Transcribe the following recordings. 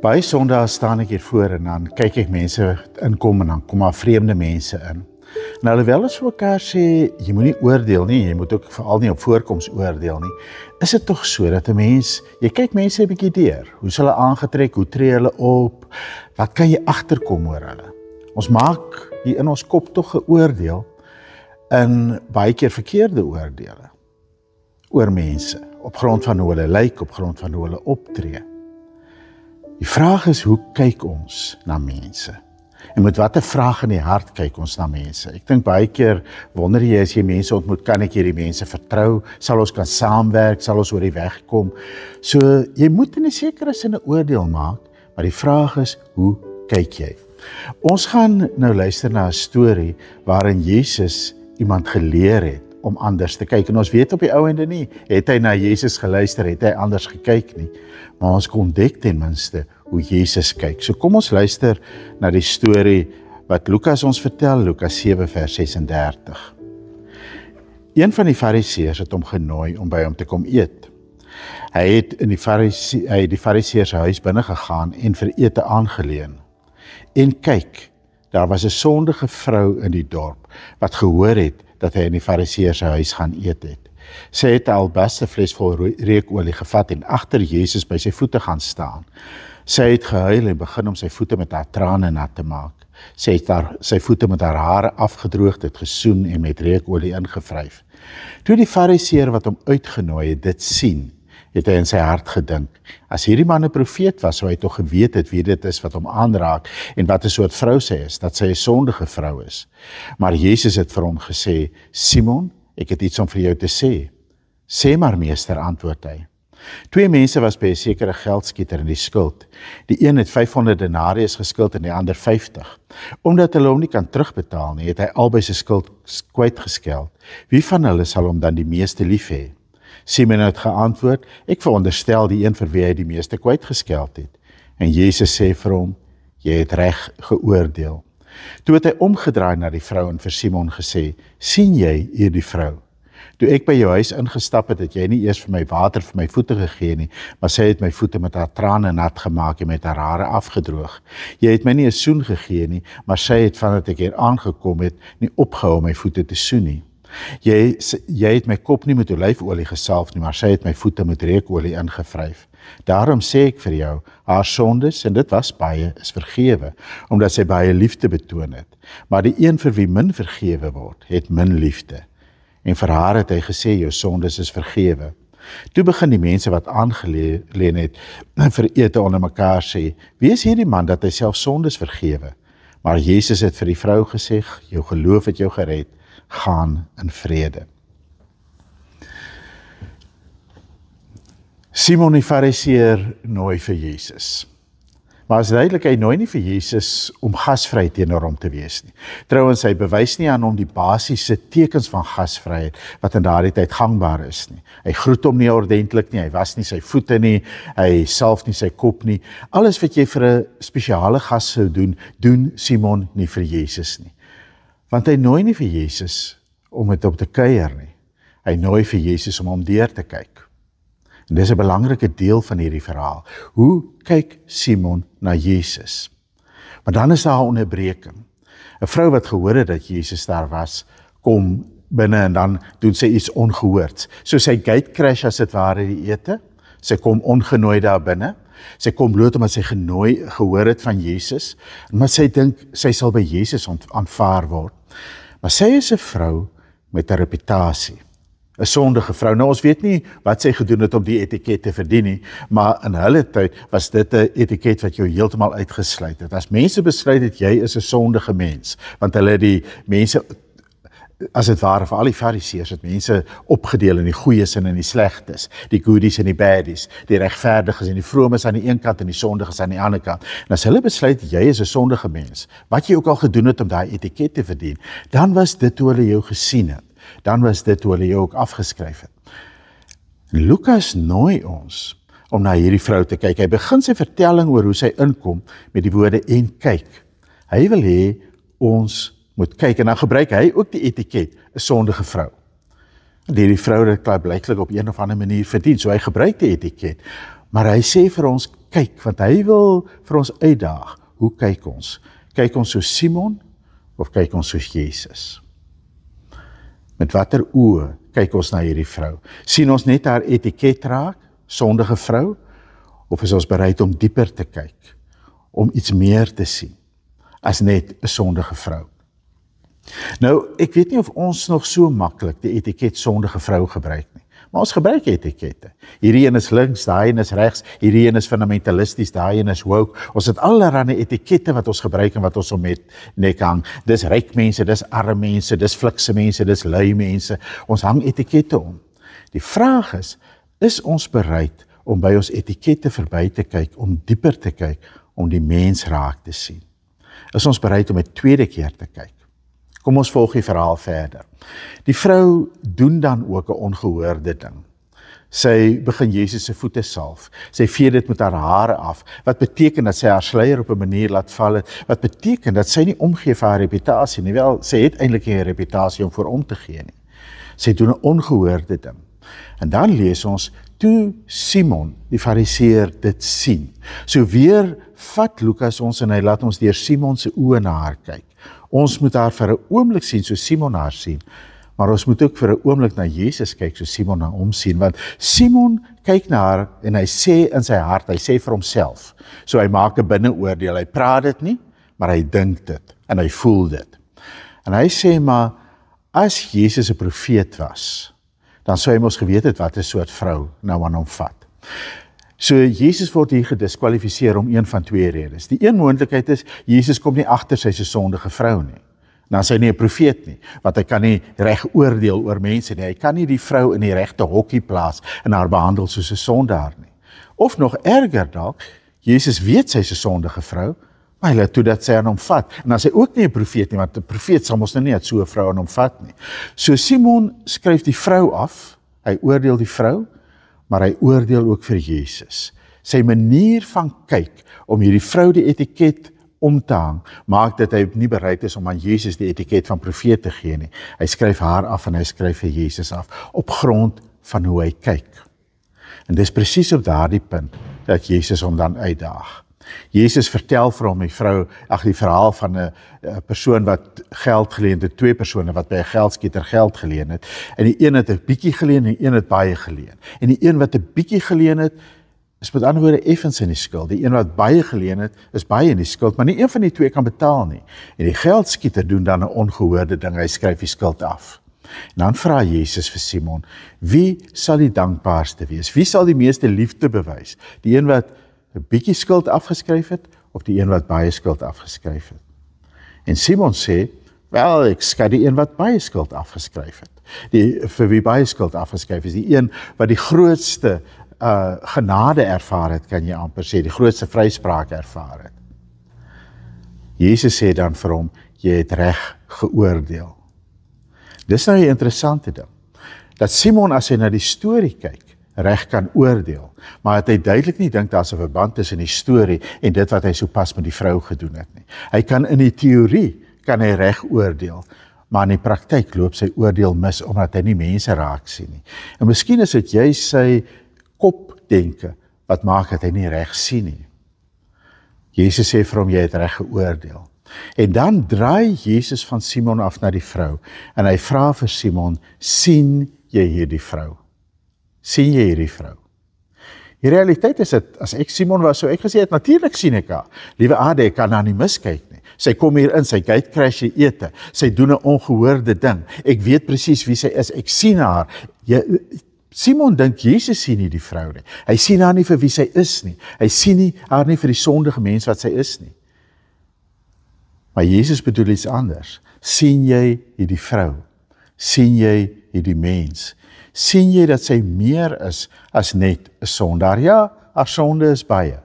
Baie Sondae staan ek hier voor en dan kyk ek mense inkom en dan kom maar vreemde mense in. En alhoewel ons vir mekaar sê, jy moet nie oordeel nie, jy moet ook veral nie op voorkoms oordeel nie, is dit tog so dat 'n mens, jy kyk mense 'n bietjie deur, hoe is hulle aangetrek, hoe tree hulle op, wat kan jy agterkom oor hulle? Ons maak hier in ons kop tog 'n oordeel, en baie keer verkeerde oordeele, oor mense, op grond van hoe hulle lyk, op grond van hoe hulle optree. Die vraag is, hoe kyk ons na mense? En met watter vraag in die hart kyk ons na mense? Ek dink baie keer wonder jy as jy mense ontmoet, kan ek hierdie mense vertrou? Sal ons kan saamwerk? Sal ons oor die weg kom? So, jy moet in 'n sekere sin 'n oordeel maak, maar die vraag is, hoe kyk jy? Ons gaan nou luister na 'n storie waarin Jesus iemand geleer het om anders te kyk. En ons weet op die ou ende nie, het hy na Jesus geluister, het hy anders gekyk nie. Maar ons kon ontdek ten minste hoe Jesus kyk. So kom ons luister na die storie wat Lukas ons vertel, Lukas 7 vers 36. Een van die fariseërs het hom genooi om by hom te kom eet. Hy het die fariseër se huis binne gegaan en vir ete aangeleen. En kyk, daar was 'n sondige vrou in die dorp wat gehoor het dat hy in die fariseër se huis gaan eet het. Sy het 'n albasterfles vol reukolie gevat en agter Jesus by sy voete gaan staan. Sy het gehuil en begin om sy voete met haar trane nat te maak. Sy het sy voete met haar hare afgedroog, dit gesoen en met reukolie ingevryf. Toe die fariseër wat hom uitgenooi het dit sien, het hy in sy hart gedink, as hierdie man 'n profeet was, sou hy tog geweet het wie dit is wat hom aanraak en wat 'n soort vrou sy is, dat sy 'n sondige vrou is. Maar Jesus het vir hom gesê, Simon, ek het iets om vir jou te sê. Sê maar, meester, antwoord hy. 2 mense was by 'n sekere geldskieter in die skuld. Die een het 500 denarius geskuld en die ander 50. Omdat hulle hom nie kan terugbetaal nie, het hy albei sy skuld kwytgeskeld. Wie van hulle sal hom dan die meeste lief hê? Simon het geantwoord, ek veronderstel die een vir wie hy die meeste kwytgeskeld het. En Jesus sê vir hom, jy het reg geoordeel. Toe het hy omgedraai na die vrou en vir Simon gesê, sien jy hierdie vrou? Toe ek by jou huis ingestap het jy nie eers vir my water vir my voete gegee nie, maar sy het my voete met haar trane nat gemaak en met haar hare afgedroog. Jy het my nie 'n soen gegee nie, maar sy het vandat ek hier aangekom het, nie opgehou om my voete te soen nie. Jy het my kop nie met olyfolie gesalf nie, maar sy het my voete met reukolie ingevryf. Daarom sê ek vir jou, haar sondes, en dit was baie, is vergewe, omdat sy baie liefde betoon het. Maar die een vir wie min vergewe word, het min liefde. En vir haar het hy gesê, jou sondes is vergewe. Toe begin die mense wat aangeleen het, vir ete onder mekaar sê, wie is hierdie man dat hy self sondes vergewe? Maar Jesus het vir die vrou gesê, jou geloof het jou gered, gaan in vrede. Simon die fariseër nooi vir Jesus. Maar is duidelik, hy nooi nie vir Jesus om gasvry teenoor hom te wees nie. Trouwens, hy bewys nie aan hom die basiese tekens van gasvryheid, wat in daardie tyd gangbaar is nie. Hy groet hom nie ordentlik nie, hy was nie sy voete nie, hy salf nie sy kop nie. Alles wat jy vir 'n spesiale gas sou doen Simon nie vir Jesus nie. Want hy nooi nie vir Jesus om met hom te kuier nie. Hy nooi vir Jesus om hom deur te kyk. En dis 'n belangrike deel van hierdie verhaal. Hoe kyk Simon na Jesus? Maar dan is daar 'n onderbreking. 'n Vrou wat gehoor het dat Jesus daar was, kom binne en dan doen sy iets ongehoords. So sy gate crash as dit ware die ete. Sy kom ongenooi daar binne. Sy kom bloot omdat sy gehoor het van Jesus, maar sy dink sy sal by Jesus aanvaar word. Maar sy is 'n vrou met 'n reputasie, 'n sondige vrou. Nou ons weet nie wat sy gedoen het om die etiket te verdien nie, maar in hulle tyd was dit 'n etiket wat jou heeltemal uitgesluit het. As mense besluit dat jy is 'n sondige mens, want hulle die mense, as dit ware vir al die fariseërs, het mense opgedeel in die goeies en in die slegtes, die goodies en die baddies, die regverdiges en die vromes aan die een kant en die sondiges aan die ander kant. En as hulle besluit jy is 'n sondige mens, wat jy ook al gedoen het om daai etiket te verdien, dan was dit hoe hulle jou gesien het. Dan was dit hoe hulle jou ook afgeskryf het. Lukas nooi ons om na hierdie vrou te kyk. Hy begin sy vertelling oor hoe sy inkom met die woorde en kyk. Hy wil hê ons moet kyk en dan gebruik hy ook die etiket, 'n sondige vrou. Die vrou het blyklik op een of ander manier verdien, so hy gebruik die etiket. Maar hy sê vir ons, kyk, want hy wil vir ons uitdaag. Hoe kyk ons? Kyk ons soos Simon of kyk ons soos Jesus? Met watter oë kyk ons na hierdie vrou? Sien ons net haar etiket raak, sondige vrou, of is ons bereid om dieper te kyk, om iets meer te sien, as net 'n sondige vrou? Nou, ek weet nie of ons nog so maklik die etiket sondige vrou gebruik nie, maar ons gebruik etikette. Hierdie een is links, daai een is regs, hierdie een is fundamentalisties, daai een is woke. Ons het allerlei etikette wat ons gebruik en wat ons om met nek hang. Dis ryk mense, dis arme mense, dis flikse mense, dis lui mense. Ons hang etikette om. Die vraag is ons bereid om by ons etikette verby te kyk, om dieper te kyk, om die mens raak te sien? Is ons bereid om 'n tweede keer te kyk? Kom ons volg die verhaal verder. Die vrou doen dan ook 'n ongehoorde ding. Sy begin Jesus se voete salf. Sy vee dit met haar hare af. Wat beteken dat sy haar sluier op 'n manier laat val het. Wat beteken dat sy nie omgee vir haar reputasie nie. Wel, sy het eintlik nie 'n reputasie om voor om te gee nie. Sy doen 'n ongehoorde ding. En dan lees ons, toe Simon, die fariseer, dit sien. So weer vat Lukas ons en hy laat ons deur Simon se oë na haar kyk. Ons moet haar vir 'n oomblik sien soos Simon haar sien, maar ons moet ook vir 'n oomblik na Jesus kyk soos Simon na hom sien, want Simon kyk na haar en hy sê in sy hart, hy sê vir homself, so hy maak 'n binneoordeel, hy praat dit nie, maar hy dink dit en hy voel dit. En hy sê maar, as Jesus 'n profeet was, dan sou hy mos geweet het wat 'n soort vrou nou aan hom vat. So Jesus word hier gediskwalifiseer om een van twee redes. Die een moontlikheid is, Jesus kom nie agter sy se sondige vrou nie. Dan is hy nie 'n profeet nie, want hy kan nie reg oordeel oor mense nie. Hy kan nie die vrou in die regte hokkie plaas en haar behandel soos 'n sondaar nie. Of nog erger dalk, Jesus weet sy is 'n sondige vrou, maar hy laat toe dat sy aan hom vat. En dan is hy ook nie 'n profeet nie, want 'n profeet sal mos nou nie so 'n vrou aan hom vat nie. So Simon skryf die vrou af, hy oordeel die vrou, maar hy oordeel ook vir Jesus. Sy manier van kyk om hierdie vrou die etiket om te hang, maak dat hy nie bereid is om aan Jesus die etiket van profeet te gee nie. Hy skryf haar af en hy skryf vir Jesus af, op grond van hoe hy kyk. En dis presies op daardie punt dat Jesus hom dan uitdaag. Jesus vertel vir hom die verhaal van 'n persoon wat geld geleen het, twee persone wat by 'n geldskieter geld geleen het. En die een het 'n bietjie geleen en die een het baie geleen. En die een wat 'n bietjie geleen het, is met ander woorde effens in die skuld. Die een wat baie geleen het, is baie in die skuld, maar nie een van die twee kan betaal nie. En die geldskieter doen dan 'n ongehoorde ding, hy skryf die skuld af. En dan vra Jesus vir Simon, wie sal die dankbaarste wees? Wie sal die meeste liefde bewys? Die een wat 'n bietjie skuld afgeskryf het, of die een wat baie skuld afgeskryf het? En Simon sê, wel, ek skat die een wat baie skuld afgeskryf het. Vir wie baie skuld afgeskryf is, die een wat die grootste genade ervaar het, kan jy amper sê, die grootste vryspraak ervaar het. Jesus sê dan vir hom, jy het reg geoordeel. Dis nou 'n interessante ding, dat Simon, as hy na die storie kyk, reg kan oordeel, maar dat hy duidelik nie dink daar's 'n verband tussen die storie en dit wat hy sopas met die vrou gedoen het nie. Hy kan in die teorie, kan hy reg oordeel, maar in die praktyk loop sy oordeel mis, omdat hy nie mense raak sien nie. En miskien is dit juist sy kopdenke, wat maak dat hy nie reg sien nie. Jesus sê vir hom, jy het reg geoordeel. En dan draai Jesus van Simon af na die vrou, en hy vra vir Simon, sien jy hierdie vrou? Sien jy hierdie vrou? Die realiteit is dat, as ek Simon was, sou ek gesê het, natuurlik sien ek haar. Liewe Ade, ek kan haar nie miskyk nie. Sy kom hier in, sy gatecrash die ete, sy doen 'n ongehoorde ding. Ek weet presies wie sy is, ek sien haar. Simon dink Jesus sien nie die vrou nie. Hy sien haar nie vir wie sy is nie. Hy sien nie haar nie vir die sondige mens wat sy is nie. Maar Jesus bedoel iets anders. Sien jy hierdie vrou? Sien jy hierdie mens? Sien jy dat sy meer is as net 'n sondaar? Ja, haar sonde is baie.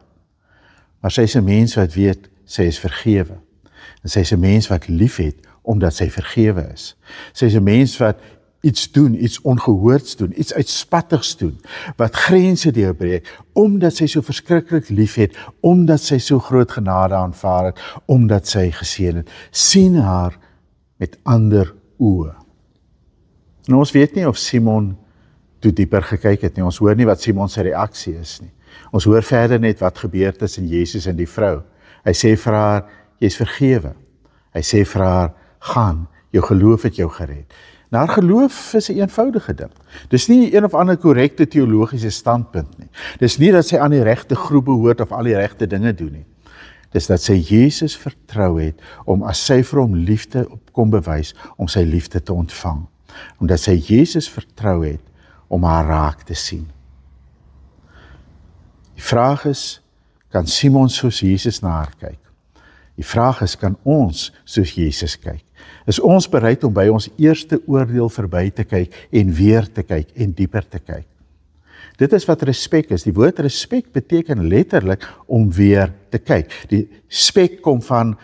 Maar sy is 'n mens wat weet, sy is vergewe. En sy is 'n mens wat lief het, omdat sy vergewe is. Sy is 'n mens wat iets doen, iets ongehoords doen, iets uitspattigs doen, wat grense deurbreek, omdat sy so verskriklik lief het, omdat sy so groot genade aanvaar het, omdat sy geseën het. Sien haar met ander oë. En ons weet nie of Simon toe dieper gekyk het nie, ons hoor nie wat Simon se reaksie is nie. Ons hoor verder net wat gebeur tussen Jesus en die vrou. Hy sê vir haar, jy is vergewe. Hy sê vir haar, gaan, jou geloof het jou gered. En haar geloof is 'n eenvoudige ding. Dis nie een of ander korrekte teologiese standpunt nie. Dis nie dat sy aan die regte groep behoort of al die regte dinge doen nie. Dis dat sy Jesus vertrou het om as sy vir hom liefde kom bewys, om sy liefde te ontvang. Omdat sy Jesus vertrou het om haar raak te sien. Die vraag is, kan Simon soos Jesus na haar kyk? Die vraag is, kan ons soos Jesus kyk? Is ons bereid om by ons eerste oordeel verby te kyk en weer te kyk en dieper te kyk? Dit is wat respek is. Die woord respek beteken letterlik om weer te kyk. Die spek kom van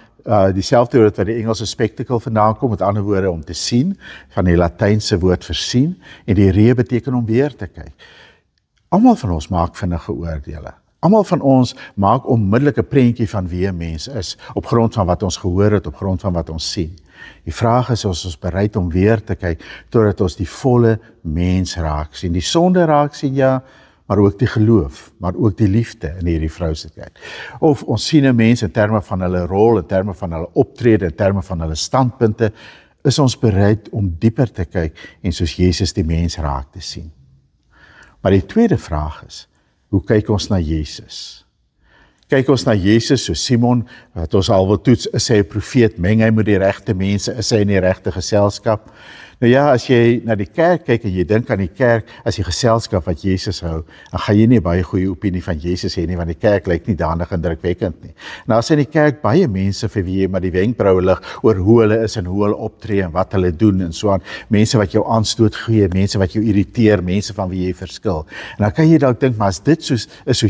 dieselfde woord wat die Engelse spectacle vandaan kom, met ander woorde om te sien, van die Latynse woord vir sien, en die ree beteken om weer te kyk. Almal van ons maak vinnige oordeele. Almal van ons maak onmiddellik 'n prentjie van wie 'n mens is, op grond van wat ons gehoor het, op grond van wat ons sien. Die vraag is, ons bereid om weer te kyk, totdat ons die volle mens raak sien. Die sonde raak sien, ja, maar ook die geloof, maar ook die liefde in hierdie vrou se kyk. Of ons sien 'n mens in terme van hulle rol, in terme van hulle optrede, in terme van hulle standpunte, is ons bereid om dieper te kyk en soos Jesus die mens raak te sien. Maar die tweede vraag is, hoe kyk ons na Jesus? Kyk ons na Jesus soos Simon, wat ons al wil toets, is hy 'n profeet, meng hy met die regte mense, is hy in die regte geselskap? Nou ja, as jy na die kerk kyk en jy dink aan die kerk as die geselskap wat Jesus hou, dan gaan jy nie baie goeie opinie van Jesus hê nie, want die kerk lyk nie danig indrukwekkend nie. Nou as in die kerk baie mense vir wie jy maar die wenkbroue lig oor hoe hulle is en hoe hulle optree en wat hulle doen en so aan. Mense wat jou aanstoot gee, mense wat jou irriteer, mense van wie jy verskil. En dan kan jy dalk dink, maar as dit soos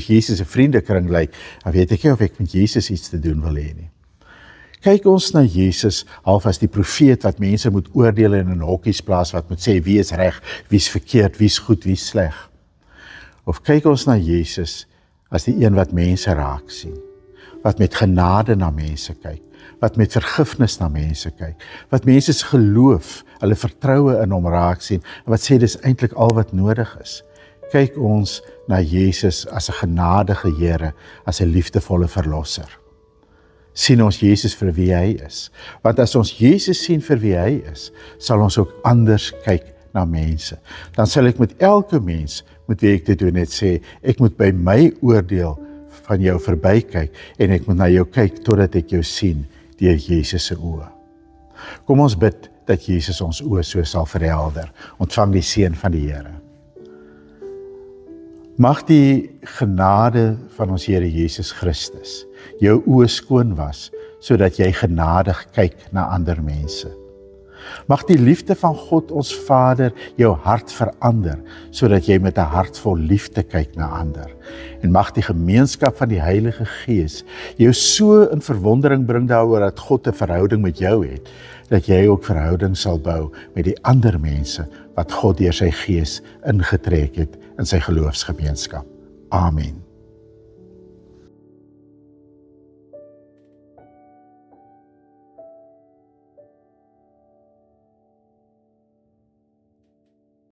Jesus se vriendekring lyk, dan weet ek nie of ek met Jesus iets te doen wil hê nie. Kyk ons na Jesus half as die profeet wat mense moet oordeel en in hokkies plaas, wat moet sê wie is reg, wie is verkeerd, wie is goed, wie is sleg. Of kyk ons na Jesus as die een wat mense raak sien, wat met genade na mense kyk, wat met vergifnis na mense kyk, wat mense se geloof, hulle vertroue in hom raak sien, en wat sê dis eintlik al wat nodig is. Kyk ons na Jesus as 'n genadige Here, as 'n liefdevolle verlosser. Sien ons Jesus vir wie hy is. Want as ons Jesus sien vir wie hy is, sal ons ook anders kyk na mense. Dan sal ek met elke mens, met wie ek dit doen, net sê, ek moet by my oordeel van jou verby kyk, en ek moet na jou kyk, totdat ek jou sien, deur Jesus se oë. Kom ons bid, dat Jesus ons oë so sal verhelder. Ontvang die seën van die Here. Mag die genade van ons Here Jesus Christus jou oë skoon was, sodat jy genadig kyk na ander mense. Mag die liefde van God ons Vader jou hart verander, sodat jy met 'n hart vol liefde kyk na ander. En mag die gemeenskap van die Heilige Gees jou so in verwondering bring daaroor dat God 'n verhouding met jou het, dat jy ook verhouding sal bou met die ander mense wat God deur sy Gees ingetrek het in sy geloofsgemeenskap. Amen.